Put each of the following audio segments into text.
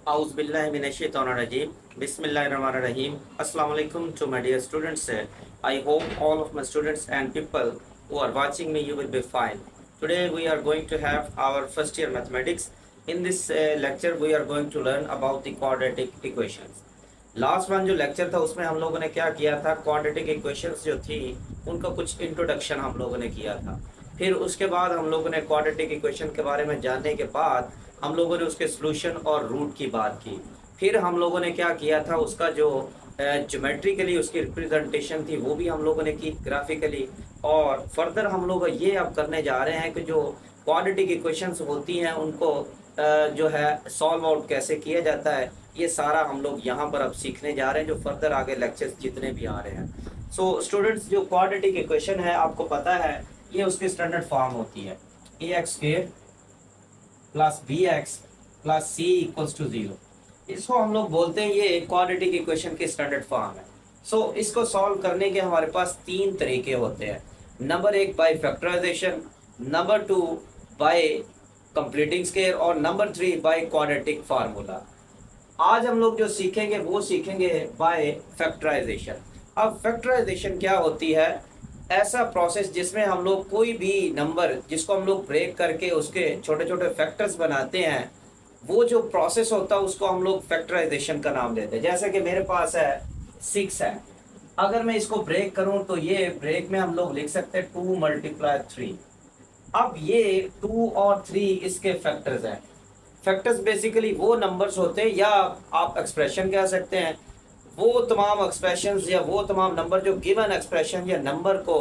Auzubillahiminash-shaytanir-rajim. Bismillahir-rahmanir-rahim. Assalamu alaikum to my dear students. I hope all of my students and people who are watching me, you will be fine. Today we are going to have our first year mathematics. In this lecture we are going to learn about the quadratic equations. Last one जो lecture था उसमें हम लोगों ने क्या किया था, quadratic equations जो थी उनका कुछ इंट्रोडक्शन हम लोगों ने किया था। फिर उसके बाद हम लोगों ने क्वाड्रेटिक इक्वेशन के बारे में जानने के बाद हम लोगों ने उसके सॉल्यूशन और रूट की बात की। फिर हम लोगों ने क्या किया था, उसका जो ज्योमेट्रिकली उसकी रिप्रेजेंटेशन थी वो भी हम लोगों ने की ग्राफिकली। और फर्दर हम लोग ये अब करने जा रहे हैं कि जो क्वाड्रेटिक इक्वेशंस होती हैं उनको जो है सॉल्व आउट कैसे किया जाता है, ये सारा हम लोग यहाँ पर अब सीखने जा रहे हैं, जो फर्दर आगे लेक्चर्स जितने भी आ रहे हैं। सो स्टूडेंट्स, जो क्वाड्रेटिक इक्वेशन है आपको पता है ये उसकी स्टैंडर्ड फॉर्म होती है ax² plus bx plus c equals to 0। इसको हम लोग बोलते हैं ये क्वाड्रेटिक इक्वेशन की स्टैंडर्ड फॉर्म है। सो इसको सॉल्व करने के हमारे पास तीन तरीके होते हैं। नंबर एक by factorisation, number two by completing square और number three by quadratic formula. आज हम लोग जो सीखेंगे वो सीखेंगे बाय फैक्टराइजेशन। अब फैक्टराइजेशन क्या होती है, ऐसा प्रोसेस जिसमें हम लोग कोई भी नंबर जिसको हम लोग ब्रेक करके उसके छोटे छोटे फैक्टर्स बनाते हैं, वो जो प्रोसेस होता है उसको हम लोग फैक्टराइजेशन का नाम देते हैं। जैसे कि मेरे पास है 6 है, अगर मैं इसको ब्रेक करूं तो ये ब्रेक में हम लोग लिख सकते हैं 2 × 3। अब ये 2 और 3 इसके फैक्टर्स हैं। फैक्टर्स बेसिकली वो नंबर्स होते हैं, या आप एक्सप्रेशन कह सकते हैं, वो तमाम एक्सप्रेशंस या वो तमाम नंबर जो गिवन एक्सप्रेशन या नंबर को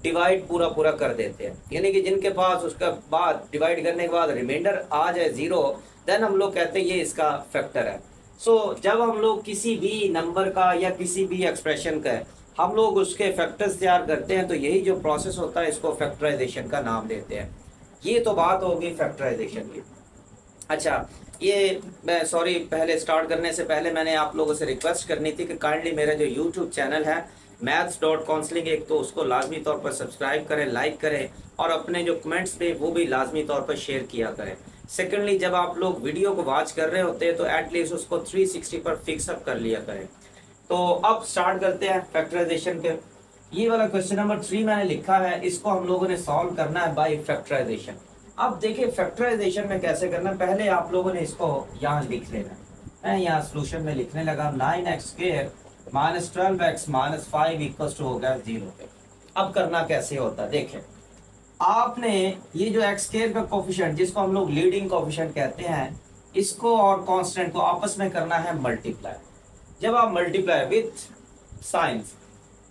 डिवाइड पूरा कर देते हैं। यानी कि जिनके पास उसका बाद डिवाइड करने के बाद रिमाइंडर आ जाए 0, देन हम लोग कहते हैं ये इसका फैक्टर है। सो जब हम लोग किसी भी नंबर का या किसी भी एक्सप्रेशन का हम लोग उसके फैक्टर्स तैयार करते हैं तो यही जो प्रोसेस होता है इसको फैक्टराइजेशन का नाम देते हैं। ये तो बात होगी फैक्टराइजेशन की। अच्छा, ये मैं सॉरी पहले स्टार्ट करने से पहले मैंने आप लोगों से रिक्वेस्ट करनी थी कि काइंडली मेरा जो यूट्यूब चैनल है maths.counseling, एक तो उसको लाजमी तौर पर सब्सक्राइब करें, लाइक करें और अपने जो कमेंट्स पे वो भी लाजमी तौर पर शेयर किया करें। सेकेंडली, जब आप लोग वीडियो को वॉच कर रहे होते हैं तो एटलीस्ट उसको 360 पर फिक्स अप कर लिया करें। तो अब स्टार्ट करते हैं फैक्टराइजेशन के। ये वाला क्वेश्चन नंबर 3 मैंने लिखा है, इसको हम लोगों ने सॉल्व करना है बाय फैक्टराइजेशन। अब देखिए फैक्टराइजेशन में कैसे करना है, पहले आप लोगों ने इसको यहाँ लिख लेना है। मैं यहाँ सोल्यूशन में लिखने लगा 9x² minus 12x minus 5 equals to हो गया 0 पे। अब करना कैसे होता है, देखें आपने ये जो x² का कोफिशिएंट जिसको हम लोग लीडिंग कोफिशिएंट कहते हैं, इसको और कांस्टेंट को आपस में करना है मल्टीप्लाई। जब आप मल्टीप्लाई विथ साइंस,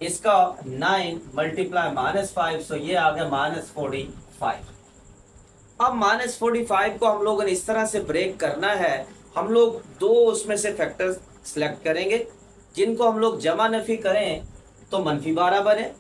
इसका 9 मल्टीप्लाई -5, सो ये आ गया -45। अब -45 को हम लोगों ने इस तरह से ब्रेक करना है, हम लोग दो उसमें से फैक्टर्स सिलेक्ट करेंगे जिनको हम लोग जमा नफी करें तो -12 बने,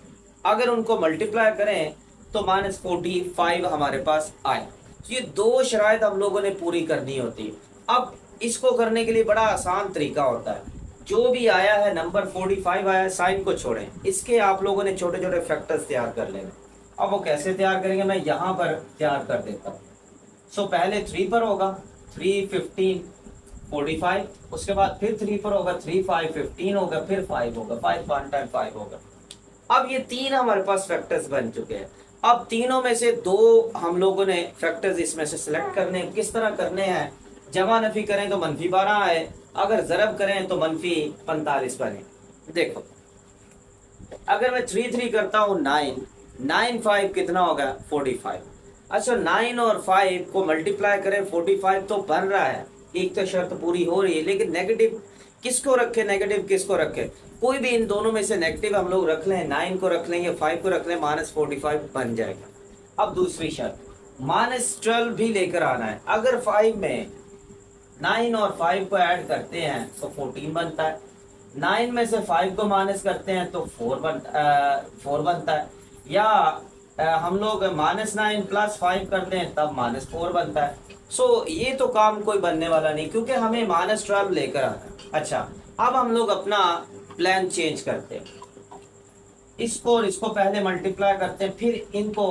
अगर उनको मल्टीप्लाई करें तो -45 हमारे पास आए। तो ये दो शराइत हम लोगों ने पूरी करनी होती है। अब इसको करने के लिए बड़ा आसान तरीका होता है, जो भी आया है नंबर 45 आया, साइन को छोड़ें, इसके आप लोगों ने छोटे छोटे फैक्टर्स तैयार कर लेने। अब वो कैसे तैयार करेंगे, मैं यहाँ पर तैयार कर देता हूँ। सो पहले 3 पर होगा 3 15 45, उसके बाद फिर 3 पर होगा 3 5 15 होगा, फिर 5 होगा 5 1 टाइम 5 होगा। अब ये तीन हमारे पास फैक्टर्स बन चुके हैं। अब तीनों में से दो हम लोगों ने फैक्टर्स इसमें से सिलेक्ट करने, किस तरह करने हैं, जमा नफी करें तो -12 आए, अगर जरब करें तो -45 बने। देखो अगर मैं 3 3 करता हूँ 9 9 5 कितना होगा 45। अच्छा 9 और 5 को मल्टीप्लाई करें 45 तो बन रहा है, एक तो शर्त पूरी हो रही है, लेकिन नेगेटिव किसको रखे, नेगेटिव किसको रखे, कोई भी इन दोनों में से नेगेटिव हम लोग रख लें, 9 को रख लें या 5 को रख लें, -45 बन जाएगा। अब दूसरी शर्त -12 भी लेकर आना है, अगर 5 में 9 और 5 को ऐड करते हैं तो 14 बनता है, 9 में से 5 को माइनस करते हैं तो 4 बनता है, या हम लोग -9 + 5 कर दें तब -4 बनता है। सो ये तो काम कोई बनने वाला नहीं, क्योंकि हमें -12 लेकर आना है। अच्छा, अब हम लोग अपना प्लान चेंज करते हैं, इसको और इसको पहले मल्टीप्लाई करते हैं, फिर इनको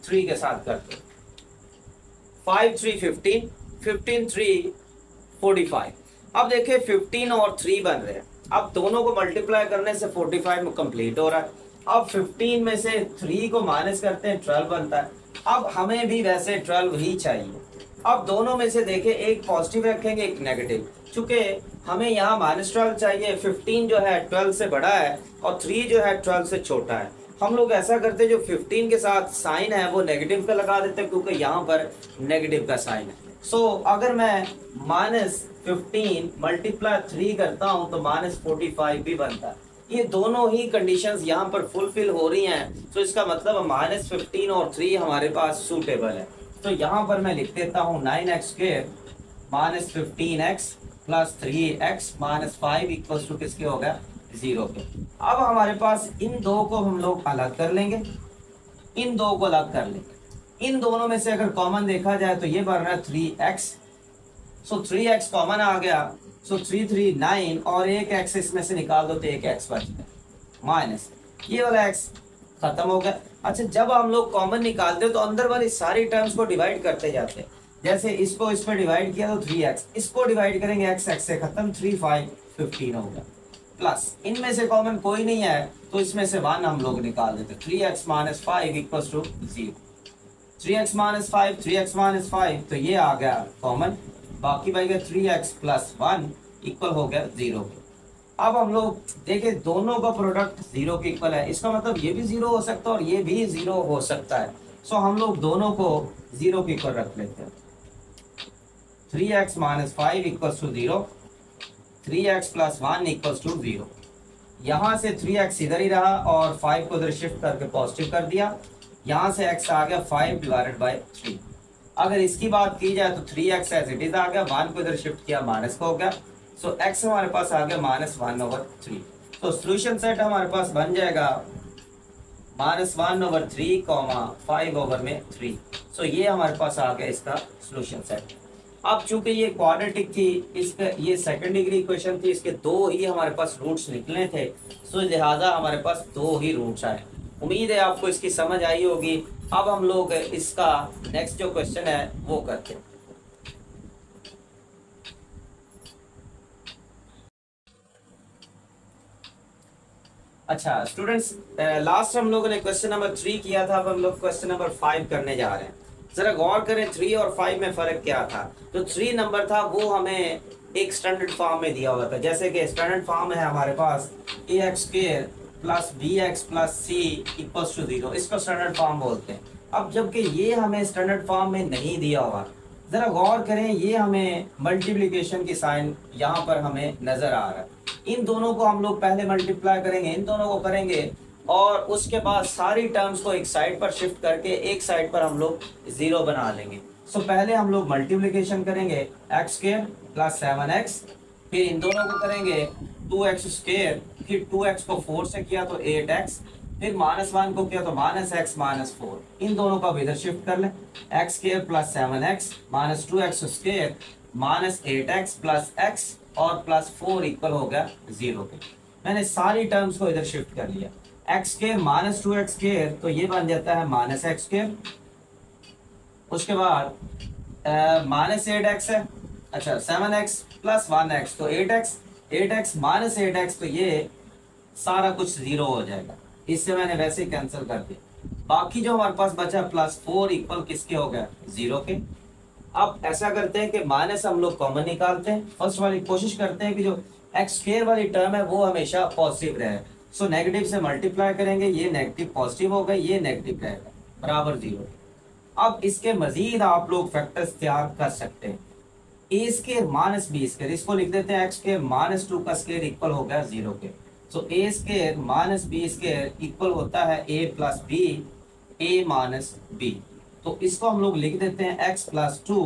3 के साथ करते हैं। 5 3 15 15 3 45। अब देखिए 15 और 3 बन रहे हैं। अब दोनों को मल्टीप्लाई करने से 45 में कंप्लीट हो रहा है। अब 15 में से 3 को माइनस करते हैं 12 बनता है। अब हमें भी वैसे 12 ही चाहिए। अब दोनों में से देखिए एक पॉजिटिव रखेंगे एक नेगेटिव। चूंकि हमें यहाँ -12 चाहिए, 15 जो है 12 से बड़ा है और 3 जो है 12 से छोटा है। हम लोग ऐसा करते हैं जो 15 के साथ साइन है वो नेगेटिव का लगा देते हैं क्योंकि यहाँ पर नेगेटिव का साइन है। सो अगर मैं -15 मल्टीप्लाई 3 करता हूँ तो -45 भी बनता है। ये दोनों ही कंडीशंस यहाँ पर फुलफिल हो रही हैं। तो इसका मतलब -15 और 3 हमारे पास सूटेबल है। तो यहाँ पर मैं लिख देता हूँ 9x² -15x plus 3x -5 equals to किसके हो गया 0 के। अब हमारे पास इन दो को हम लोग अलग कर लेंगे, इन दो को अलग कर लेंगे। इन दोनों में से अगर कॉमन देखा जाए तो ये बन रहा है 3x। सो 3x कॉमन आ गया। सो 3 3 9 और एक x इसमें से निकाल दो तो एक x बच गया माइनस ये वाला x खत्म हो गया। अच्छा, जब हम लोग कॉमन निकालते हैं तो अंदर वाली सारी टर्म्स को डिवाइड करते जाते हैं। जैसे इसको इस पर डिवाइड किया तो 3x, इसको डिवाइड करेंगे x से खत्म 3 5 15 हो गया प्लस इनमें से कॉमन कोई नहीं है तो इसमें से 1 हम लोग निकाल देते 3x -5 equals to 0। 3x -5 3x -5 तो ये आ गया कॉमन, बाकी बच गया 3x प्लस 1 इक्वल हो गया 0। अब हम लोग देखें दोनों का प्रोडक्ट 0 के इक्वल है, इसका मतलब ये भी 0 हो सकता है और ये भी 0 हो सकता है। सो हम लोग दोनों को 0 के इक्वल रख लेते हैं। 3x -5 equals to 0, 3x plus 1 equals to 0। यहाँ से 3x इधर ही रहा और 5 को इधर शिफ्ट करके पॉजिटिव कर दिया। यहाँ से x आ गया 5 डिवाइडेड बाई 3। अगर इसकी बात की जाए तो 3x एज इट इज आ गया, 1 को इधर शिफ्ट किया माइनस को हो गया। सो x हमारे पास आ गया -1/3। तो सोल्यूशन सेट हमारे पास बन जाएगा -1/3 5/3। सो ये हमारे पास आ गया इसका सोल्यूशन सेट। अब चूंकि ये क्वाड्रेटिक थी, इसका ये सेकंड डिग्री इक्वेशन थी, इसके दो ही हमारे पास रूट्स निकले थे। सो लिहाजा हमारे पास दो ही रूट्स आए। उम्मीद है आपको इसकी समझ आई होगी। अब हम लोग इसका नेक्स्ट जो क्वेश्चन है वो करते हैं। अच्छा स्टूडेंट्स, लास्ट हम लोगों ने क्वेश्चन नंबर 3 किया था, अब हम लोग क्वेश्चन नंबर 5 करने जा रहे हैं। जरा गौर करें 3 और 5 में फर्क क्या था। जो 3 नंबर था वो हमें एक स्टैंडर्ड फॉर्म में दिया हुआ था, जैसे कि स्टैंडर्ड फॉर्म है हमारे पास ax² plus bx plus c equals to 0, इसको स्टैंडर्ड फॉर्म बोलते हैं। अब जबकि ये हमें स्टैंडर्ड फॉर्म में नहीं दिया हुआ, जरा गौर करें, ये हमें मल्टीप्लिकेशन की साइन यहाँ पर हमें नजर आ रहा है। इन दोनों को हम लोग पहले मल्टीप्लाई करेंगे, इन दोनों को करेंगे और उसके बाद सारी टर्म्स को एक साइड पर शिफ्ट करके एक साइड पर हम लोग 0 बना लेंगे। सो पहले हम लोग मल्टीप्लिकेशन करेंगे x² प्लस 7x, फिर इन दोनों को करेंगे 2x², फिर 2x को 4 से किया तो 8x, फिर -1 को किया तो -x -4। इन दोनों को इधर शिफ्ट कर लें, x² plus 7x -2x² -8x plus x और प्लस 4 इक्वल हो गया 0 के। मैंने सारी टर्म्स को इधर शिफ्ट कर लिया। x² -2x² तो ये बन जाता है -x²। उसके बाद -8x है, अच्छा 7x प्लस 1x तो 8x, 8x -8x तो ये सारा कुछ 0 हो जाएगा। इससे मैंने वैसे ही कैंसिल कर दिया। बाकी जो हमारे पास बचा +4 इक्वल किसके हो गया 0 के। अब ऐसा करते हैं कि माइनस हम लोग कॉमन निकालते हैं। फर्स्ट वाली कोशिश करते हैं कि जो x² वाली टर्म है वो हमेशा पॉजिटिव रहे। सो नेगेटिव से मल्टीप्लाई करेंगे, ये नेगेटिव पॉजिटिव होगा, ये नेगेटिव रहेगा बराबर 0। अब इसके मजीद आप लोग फैक्टर्स तैयार कर सकते हैं। a² -b², इसको लिख देते हैं x² -2 का स्क्वायर इक्वल हो गया 0 के। सो a² -b² इक्वल होता है a plus b, a minus b। तो इसको हम लोग लिख देते हैं x plus 2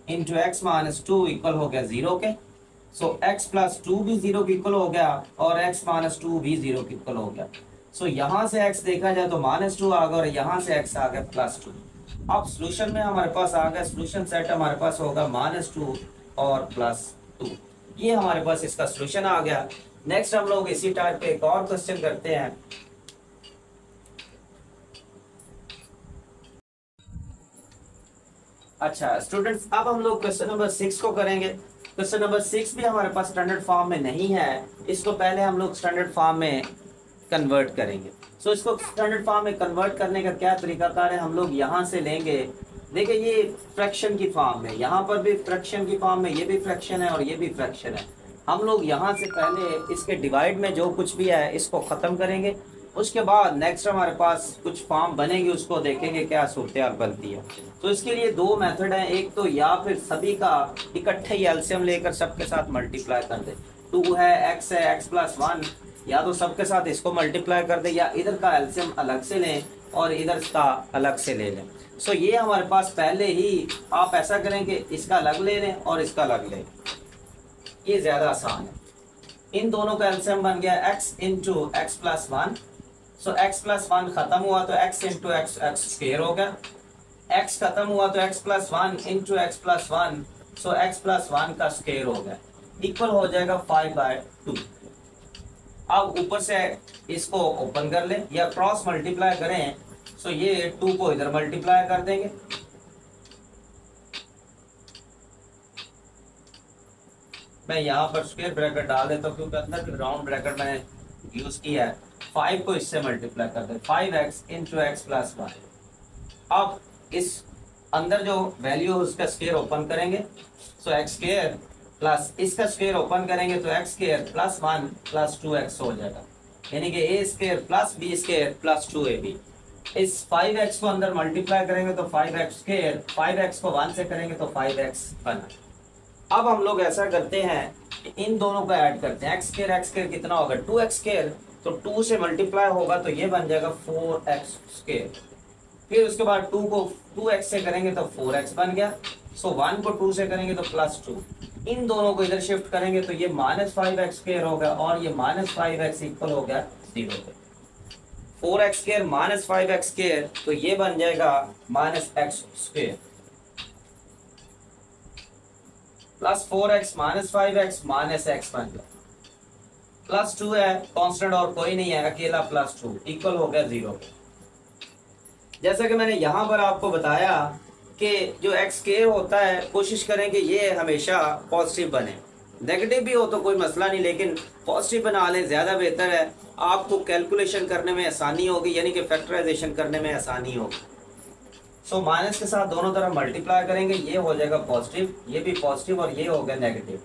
into x minus 2 equal हो गया 0 के। सो x प्लस 2 भी 0 के इक्वल हो गया और x माइनस 2 भी 0 के इक्वल हो गया। सो यहाँ से x देखा जाए तो -2 आ गया और यहाँ से x आ गया +2। अब सोल्यूशन में हमारे पास आ गया, सोल्यूशन सेट हमारे पास होगा -2 और +2। ये हमारे पास इसका सोल्यूशन आ गया। नेक्स्ट हम लोग इसी टाइप पे एक और क्वेश्चन करते हैं। अच्छा स्टूडेंट्स, अब हम लोग क्वेश्चन नंबर 6 को करेंगे। क्वेश्चन नंबर 6 भी हमारे पास स्टैंडर्ड फॉर्म में नहीं है, इसको पहले हम लोग स्टैंडर्ड फॉर्म में कन्वर्ट करेंगे। सो इसको स्टैंडर्ड फॉर्म में कन्वर्ट करने का क्या तरीकाकार है, हम लोग यहाँ से लेंगे। देखिए ये फ्रैक्शन की फॉर्म है, यहाँ पर भी फ्रैक्शन की फॉर्म में, ये भी फ्रैक्शन है और ये भी फ्रैक्शन है। हम लोग यहाँ से पहले इसके डिवाइड में जो कुछ भी है इसको ख़त्म करेंगे, उसके बाद नेक्स्ट हमारे पास कुछ फॉर्म बनेगी, उसको देखेंगे क्या सूरत बनती है। तो इसके लिए दो मेथड हैं, एक तो या फिर सभी का इकट्ठे ही एलसीएम लेकर सबके साथ मल्टीप्लाई कर दे। 2 है, x है, x+1, या तो सबके साथ इसको मल्टीप्लाई कर दे, या इधर का एलसीएम अलग से लें और इधर का अलग से ले लें। सो ये हमारे पास पहले ही, आप ऐसा करें कि इसका अलग ले लें और इसका अलग लें, ये ज्यादा आसान है। इन दोनों का एलसीएम बन गया x इंटू x+1। सो x+1 खत्म हुआ तो x इंटू x स्क्वायर हो गया, x खत्म हुआ तो x+1 इंटू x+1, सो x+1 का स्क्वायर हो गया, इक्वल हो जाएगा 5/2। अब ऊपर से इसको ओपन कर लें या क्रॉस मल्टीप्लाई करें, सो ये 2 को इधर मल्टीप्लाई कर देंगे, मैं यहाँ पर स्क्वायर ब्रैकेट डाल देता हूँ क्योंकि अंदर भी राउंड ब्रैकेट मैंने यूज किया है। 5 को इससे मल्टीप्लाई कर दे, 5x इंटू x+1। अब इस अंदर जो वैल्यू है उसका स्क्वायर ओपन करेंगे, सो x स्क्वायर प्लस इसका स्क्वायर ओपन करेंगे तो x स्क्वायर +1 + 2x हो जाएगा, यानी कि a square plus b square plus 2ab। इस 5x को अंदर मल्टीप्लाई करेंगे तो 5x स्क्वायर, 5x को 1 से करेंगे तो 5x बना। अब हम लोग ऐसा करते हैं कि इन दोनों को ऐड करते हैं, x स्क्वायर कितना होगा 2x स्क्वायर, तो 2 से मल्टीप्लाई होगा तो ये बन जाएगा 4x स्क्वायर। फिर उसके बाद 2 को 2x से करेंगे तो 4x बन गया, सो 1 को 2 से करेंगे तो +2। इन दोनों को इधर शिफ्ट करेंगे तो ये -5x स्क्वायर होगा और ये -5x इक्वल हो गया 0 पे। 4x स्क्वायर -5x स्क्वायर, तो ये बन जाएगा -x square plus 4x -5x -x बन गया, +2 है कांस्टेंट और कोई नहीं है, अकेला +2 इक्वल हो गया 0 पे। जैसा कि मैंने यहाँ पर आपको बताया कि जो x स्क्वायर होता है कोशिश करें कि ये हमेशा पॉजिटिव बने, नेगेटिव भी हो तो कोई मसला नहीं, लेकिन पॉजिटिव बना लें ज़्यादा बेहतर है, आपको कैलकुलेशन करने में आसानी होगी, यानी कि फैक्टराइजेशन करने में आसानी होगी। सो माइनस के साथ दोनों तरफ मल्टीप्लाई करेंगे, ये हो जाएगा पॉजिटिव, ये भी पॉजिटिव और ये हो गया नेगेटिव।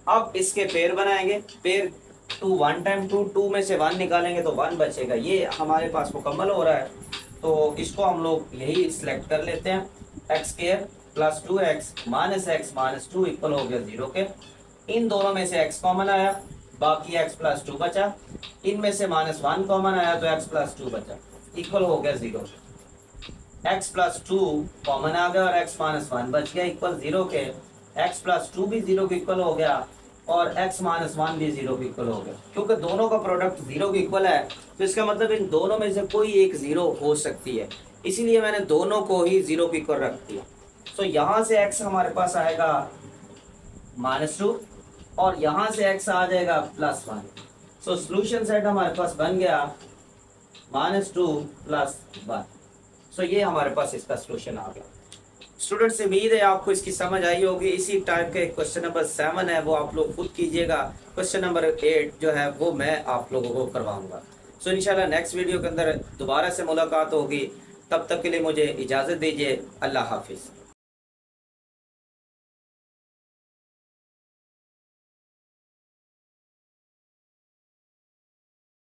अब इसके पेयर बनाएंगे, पेयर 2 1 टाइम 2, 2 में से 1 निकालेंगे तो 1 बचेगा, ये हमारे पास मुकम्मल हो रहा है। तो इसको हम लोग यही सिलेक्ट कर लेते हैं, x square plus 2x -x -2 equal हो गया 0 के। इन दोनों में से x कॉमन आया, बाकी x+2 बचा, इनमें से -1 कॉमन आया तो x+2 बचा, इक्वल हो गया 0। x+2 कॉमन आ गया और x -1 बच गया, इक्वल 0 के। x+2 भी 0 के इक्वल हो गया और x -1 भी 0 के इक्वल हो गया। क्योंकि दोनों का प्रोडक्ट 0 के इक्वल है तो इसका मतलब इन दोनों में से कोई एक 0 हो सकती है, इसीलिए मैंने दोनों को ही 0 के इक्वल रख दिया। तो यहाँ से x हमारे पास आएगा -2 और यहाँ से x आ जाएगा +1। सो सोल्यूशन सेट हमारे पास बन गया -2 + 1। सो ये हमारे पास इसका सोल्यूशन आ गया। स्टूडेंट से उम्मीद है आपको इसकी समझ आई होगी। इसी टाइप के क्वेश्चन नंबर 7 है वो आप लोग खुद कीजिएगा, क्वेश्चन नंबर 8 जो है वो मैं आप लोगों को करवाऊंगा। सो इंशाल्लाह नेक्स्ट वीडियो के अंदर दोबारा से मुलाकात होगी, तब तक के लिए मुझे इजाज़त दीजिए। अल्लाह हाफिज़।